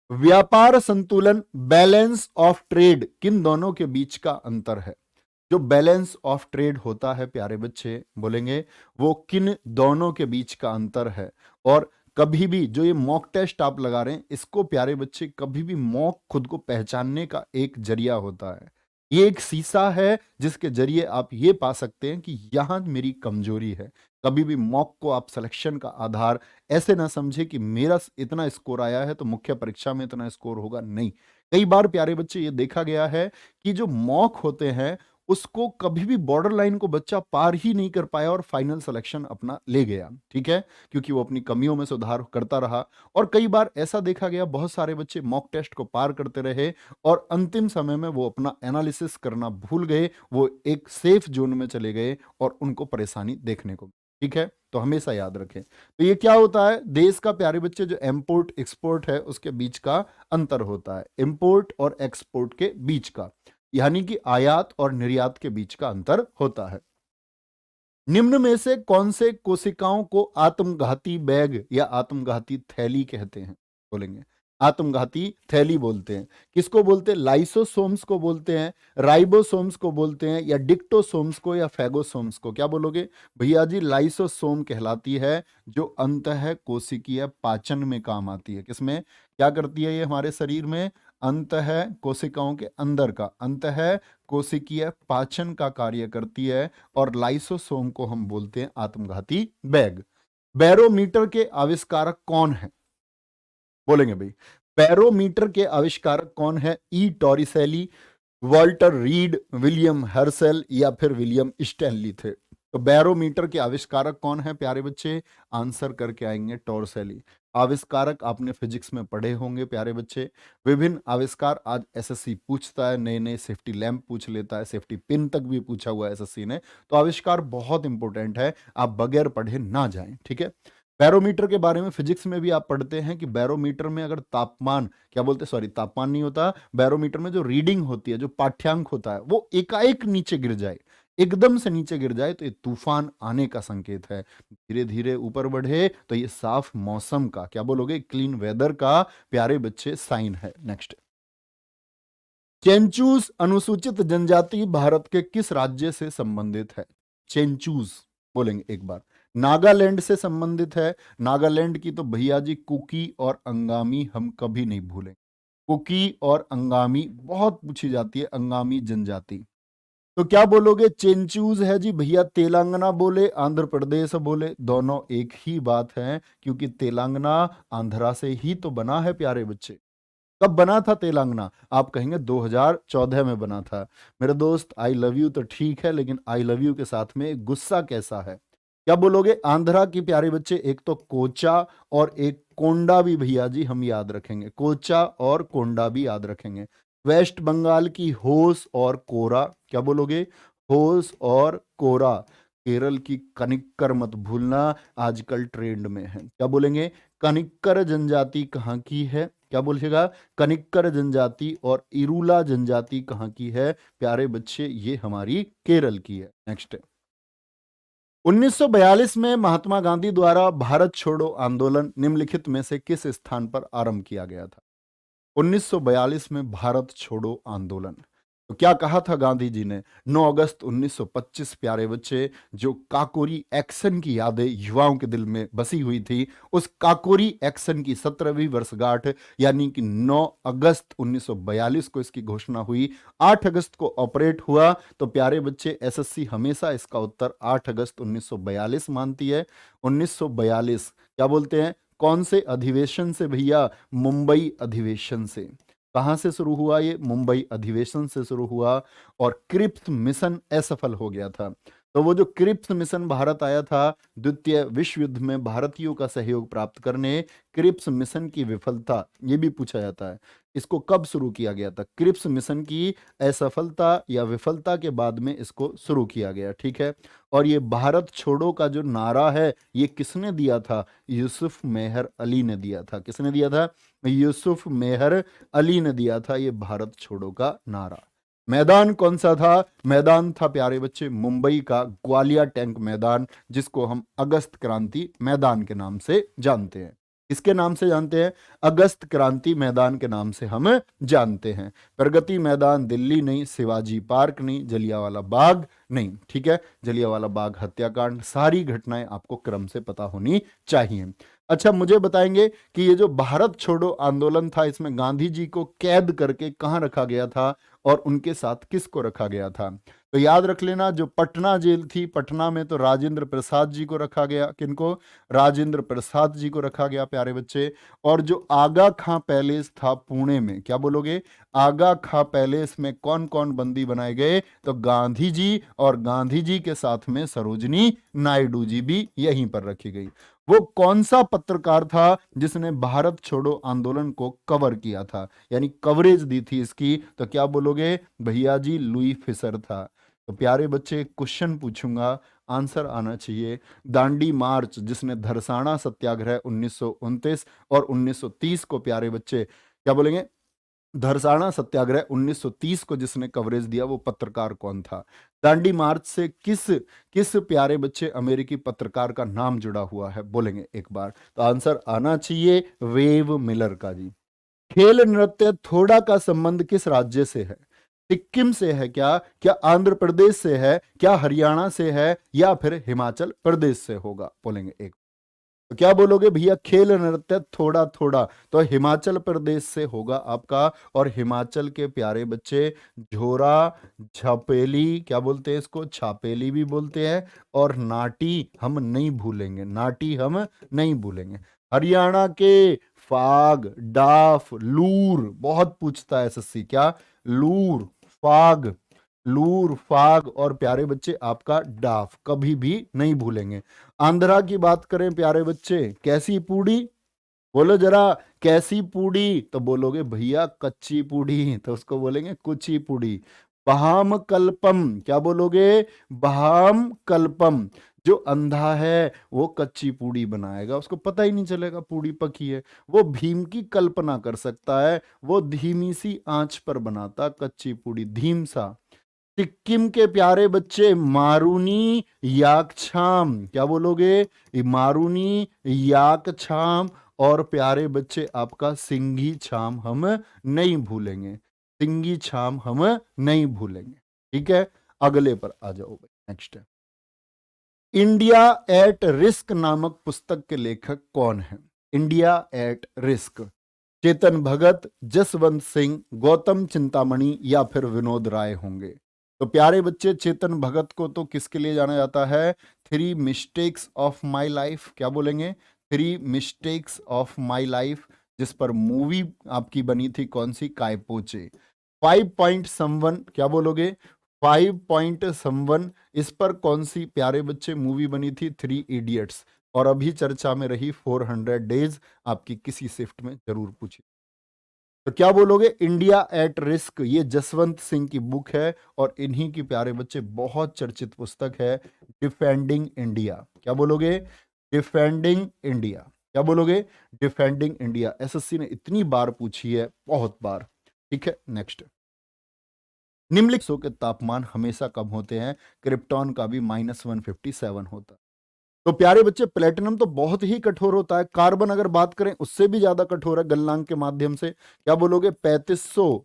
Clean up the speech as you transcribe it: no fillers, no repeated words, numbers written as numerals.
व्यापार संतुलन, balance of trade, किन दोनों के बीच का अंतर है? जो बैलेंस ऑफ ट्रेड होता है प्यारे बच्चे, बोलेंगे वो किन दोनों के बीच का अंतर है। और कभी भी जो ये मॉक टेस्ट आप लगा रहे हैं, इसको प्यारे बच्चे कभी भी मॉक खुद को पहचानने का एक जरिया होता है। ये एक शीशा है जिसके जरिए आप ये पा सकते हैं कि यहां मेरी कमजोरी है। कभी भी मॉक को आप सिलेक्शन का आधार ऐसे ना समझे कि मेरा इतना स्कोर आया है तो मुख्य परीक्षा में इतना स्कोर होगा, नहीं। कई बार प्यारे बच्चे ये देखा गया है कि जो मॉक होते हैं उसको कभी भी बॉर्डर लाइन को बच्चा पार ही नहीं कर पाया और फाइनल सिलेक्शन अपना ले गया, ठीक है, क्योंकि वो अपनी कमियों में सुधार करता रहा। और कई बार ऐसा देखा गया बहुत सारे बच्चे मॉक टेस्ट को पार करते रहे और अंतिम समय में वो अपना एनालिसिस करना भूल गए, वो एक सेफ जोन में चले गए और उनको परेशानी देखने को, ठीक है। तो हमेशा याद रखें। तो ये क्या होता है, देश का प्यारे बच्चे जो इंपोर्ट एक्सपोर्ट है उसके बीच का अंतर होता है, इंपोर्ट और एक्सपोर्ट के बीच का, यानी कि आयात और निर्यात के बीच का अंतर होता है। निम्न में से कौन से कोशिकाओं को आत्मघाती बैग या आत्मघाती थैली कहते हैं? बोलेंगे आत्मघाती थैली बोलते हैं। किसको बोलते हैं? लाइसोसोम्स को बोलते हैं, राइबोसोम्स को बोलते हैं, या डिक्टोसोम्स को, या फेगोसोम्स को। क्या बोलोगे भैया जी? लाइसोसोम कहलाती है, जो अंतः कोशिकीय पाचन में काम आती है। किसमें क्या करती है ये हमारे शरीर में? अंतः कोशिकाओं के अंदर का अंतः कोशिकीय पाचन का कार्य करती है। और लाइसोसोम को हम बोलते हैं आत्मघाती बैग। बैरोमीटर के आविष्कारक कौन है? बोलेंगे भाई बैरोमीटर के आविष्कारक कौन है? ई टॉरिसेली, वॉल्टर रीड, विलियम हर्सेल, या फिर विलियम स्टैनली थे। तो बैरोमीटर के आविष्कारक कौन है प्यारे बच्चे? आंसर करके आएंगे टॉर्सेली। आविष्कारक आपने फिजिक्स में पढ़े होंगे प्यारे बच्चे। विभिन्न आविष्कार आज एसएससी पूछता है, नए नए सेफ्टी लैंप पूछ लेता है, सेफ्टी पिन तक भी पूछा हुआ है एसएससी ने। तो आविष्कार बहुत इंपॉर्टेंट है, आप बगैर पढ़े ना जाएं, ठीक है। बैरोमीटर के बारे में फिजिक्स में भी आप पढ़ते हैं कि बैरोमीटर में अगर तापमान, क्या बोलते हैं, सॉरी तापमान नहीं होता, बैरोमीटर में जो रीडिंग होती है, जो पाठ्यांक होता है, वो एकाएक नीचे गिर जाए, एकदम से नीचे गिर जाए तो ये तूफान आने का संकेत है। धीरे धीरे ऊपर बढ़े तो ये साफ मौसम का, क्या बोलोगे, क्लीन वेदर का प्यारे बच्चे साइन है। नेक्स्ट, चेंचूस अनुसूचित जनजाति भारत के किस राज्य से संबंधित है? चेंचूस बोलेंगे एक बार। नागालैंड से संबंधित है। नागालैंड की तो भैया जी कुकी और अंगामी हम कभी नहीं भूलेंगे। कुकी और अंगामी बहुत पूछी जाती है, अंगामी जनजाति। तो क्या बोलोगे? चेंचूज है जी भैया। तेलंगाना बोले, आंध्र प्रदेश बोले, दोनों एक ही बात है, क्योंकि तेलंगाना आंध्रा से ही तो बना है प्यारे बच्चे। कब बना था तेलंगाना? आप कहेंगे 2014 में बना था। मेरे दोस्त आई लव यू तो ठीक है, लेकिन आई लव यू के साथ में गुस्सा कैसा है? क्या बोलोगे? आंध्रा की प्यारे बच्चे एक तो कोचा और एक कोंडा भी भैया जी हम याद रखेंगे, कोचा और कोंडा भी याद रखेंगे। वेस्ट बंगाल की होस और कोरा, क्या बोलोगे? होस और कोरा। केरल की कनिक्कर मत भूलना, आजकल ट्रेंड में है। क्या बोलेंगे? कनिक्कर जनजाति कहाँ की है? क्या बोलिएगा? कनिक्कर जनजाति। और इरूला जनजाति कहाँ की है प्यारे बच्चे? ये हमारी केरल की है। नेक्स्ट, 1942 में महात्मा गांधी द्वारा भारत छोड़ो आंदोलन निम्नलिखित में से किस स्थान पर आरंभ किया गया था? 1942 में भारत छोड़ो आंदोलन, तो क्या कहा था गांधी जी ने? 9 अगस्त 1925 प्यारे बच्चे, जो काकोरी एक्शन की यादें युवाओं के दिल में बसी हुई थी, उस काकोरी एक्शन की 17वीं वर्षगांठ, यानी कि 9 अगस्त 1942 को इसकी घोषणा हुई। 8 अगस्त को ऑपरेट हुआ। तो प्यारे बच्चे एसएससी हमेशा इसका उत्तर 8 अगस्त 1942 मानती है। 1942 क्या बोलते हैं? कौन से अधिवेशन से भैया? मुंबई अधिवेशन से। कहां से शुरू हुआ? ये मुंबई अधिवेशन से शुरू हुआ। और क्रिप्स मिशन असफल हो गया था। तो वो जो क्रिप्स मिशन भारत आया था द्वितीय विश्व युद्ध में भारतीयों का सहयोग प्राप्त करने, क्रिप्स मिशन की विफलता, ये भी पूछा जाता है, इसको कब शुरू किया गया था? क्रिप्स मिशन की असफलता या विफलता के बाद में इसको शुरू किया गया, ठीक है। और ये भारत छोड़ो का जो नारा है, ये किसने दिया था? यूसुफ मेहर अली ने दिया था। किसने दिया था? यूसुफ मेहर अली ने दिया था ये भारत छोड़ो का नारा। मैदान कौन सा था? मैदान था प्यारे बच्चे मुंबई का ग्वालियर टैंक मैदान, जिसको हम अगस्त क्रांति मैदान के नाम से जानते हैं। किसके नाम से जानते हैं? अगस्त क्रांति मैदान के नाम से हम जानते हैं। प्रगति मैदान दिल्ली नहीं, शिवाजी पार्क नहीं, जलियांवाला बाग नहीं। ठीक है, जलियांवाला बाग हत्याकांड, सारी घटनाएं आपको क्रम से पता होनी चाहिए। अच्छा, मुझे बताएंगे कि ये जो भारत छोड़ो आंदोलन था, इसमें गांधी जी को कैद करके कहां रखा गया था और उनके साथ किसको रखा गया था? तो याद रख लेना, जो पटना जेल थी, पटना में तो राजेंद्र प्रसाद जी को रखा गया। किनको? राजेंद्र प्रसाद जी को रखा गया प्यारे बच्चे। और जो आगा खां पैलेस था पुणे में, क्या बोलोगे? आगा खां पैलेस में कौन कौन बंदी बनाए गए? तो गांधी जी, और गांधी जी के साथ में सरोजनी नायडू जी भी यहीं पर रखी गई। वो कौन सा पत्रकार था जिसने भारत छोड़ो आंदोलन को कवर किया था, यानी कवरेज दी थी इसकी? तो क्या बोलोगे भैया जी? लुई फिशर था। तो प्यारे बच्चे, क्वेश्चन पूछूंगा, आंसर आना चाहिए। दांडी मार्च, जिसने धरसाना सत्याग्रह 1929 और 1930 को, प्यारे बच्चे क्या बोलेंगे? धरसाना सत्याग्रह 1930 को जिसने कवरेज दिया, वो पत्रकार कौन था? दांडी मार्च से किस किस प्यारे बच्चे अमेरिकी पत्रकार का नाम जुड़ा हुआ है? बोलेंगे एक बार। तो आंसर आना चाहिए वेव मिलर का जी। खेल नृत्य थोड़ा का संबंध किस राज्य से है? सिक्किम से है क्या? क्या आंध्र प्रदेश से है? क्या हरियाणा से है? या फिर हिमाचल प्रदेश से होगा? बोलेंगे एक। तो क्या बोलोगे भैया? खेल नृत्य थोड़ा थोड़ा, तो हिमाचल प्रदेश से होगा आपका। और हिमाचल के प्यारे बच्चे झोरा, छापेली, क्या बोलते हैं इसको? छापेली भी बोलते हैं। और नाटी हम नहीं भूलेंगे, नाटी हम नहीं भूलेंगे। हरियाणा के फाग, डाफ, लूर, बहुत पूछता है एसएससी, क्या? लूर, फाग, लूर, फाग और प्यारे बच्चे आपका डाफ, कभी भी नहीं भूलेंगे। आंध्रा की बात करें प्यारे बच्चे, कैसी पूड़ी? बोलो जरा, कैसी पूड़ी? तो बोलोगे भैया कच्ची पूड़ी, तो उसको बोलेंगे कुची पूड़ी। बहाम कल्पम, क्या बोलोगे? बहाम कल्पम। जो अंधा है वो कच्ची पूड़ी बनाएगा, उसको पता ही नहीं चलेगा पूड़ी पकी है। वो भीम की कल्पना कर सकता है, वो धीमी सी आंच पर बनाता कच्ची पूड़ी, धीम सा। सिक्किम के प्यारे बच्चे मारूनी याकछाम, क्या बोलोगे? मारूनी याकछाम। और प्यारे बच्चे आपका सिंघी छाम हम नहीं भूलेंगे, सिंघी छाम हम नहीं भूलेंगे। ठीक है, अगले पर आ जाओ भाई, नेक्स्ट है। इंडिया एट रिस्क नामक पुस्तक के लेखक कौन है? India at risk. Chetan Bhagat, Jaswant Singh, Gautam Chintamani या फिर विनोद राय होंगे? तो प्यारे बच्चे, चेतन भगत को तो किसके लिए जाना जाता है? 3 मिस्टेक्स ऑफ माई लाइफ, क्या बोलेंगे? 3 मिस्टेक्स ऑफ माई लाइफ, जिस पर मूवी आपकी बनी थी, कौन सी? कायपोचे। 5 पॉइंट समवन, क्या बोलोगे? 5 पॉइंट समवन, इस पर कौन सी प्यारे बच्चे मूवी बनी थी? 3 इडियट्स। और अभी चर्चा में रही 400 डेज, आपकी किसी शिफ्ट में जरूर पूछी। तो क्या बोलोगे? इंडिया एट रिस्क, ये जसवंत सिंह की बुक है और इन्हीं की प्यारे बच्चे बहुत चर्चित पुस्तक है डिफेंडिंग इंडिया। क्या बोलोगे? Defending India. क्या बोलोगे? Defending India. एसएससी ने इतनी बार पूछी है, बहुत बार। ठीक है, नेक्स्ट। निम्नलिखित के तापमान हमेशा कम होते हैं, क्रिप्टॉन का भी -157 होता है। तो प्यारे बच्चे, प्लेटिनम तो बहुत ही कठोर होता है, कार्बन अगर बात करें उससे भी ज्यादा कठोर है गलनांक के माध्यम से। क्या बोलोगे? 3500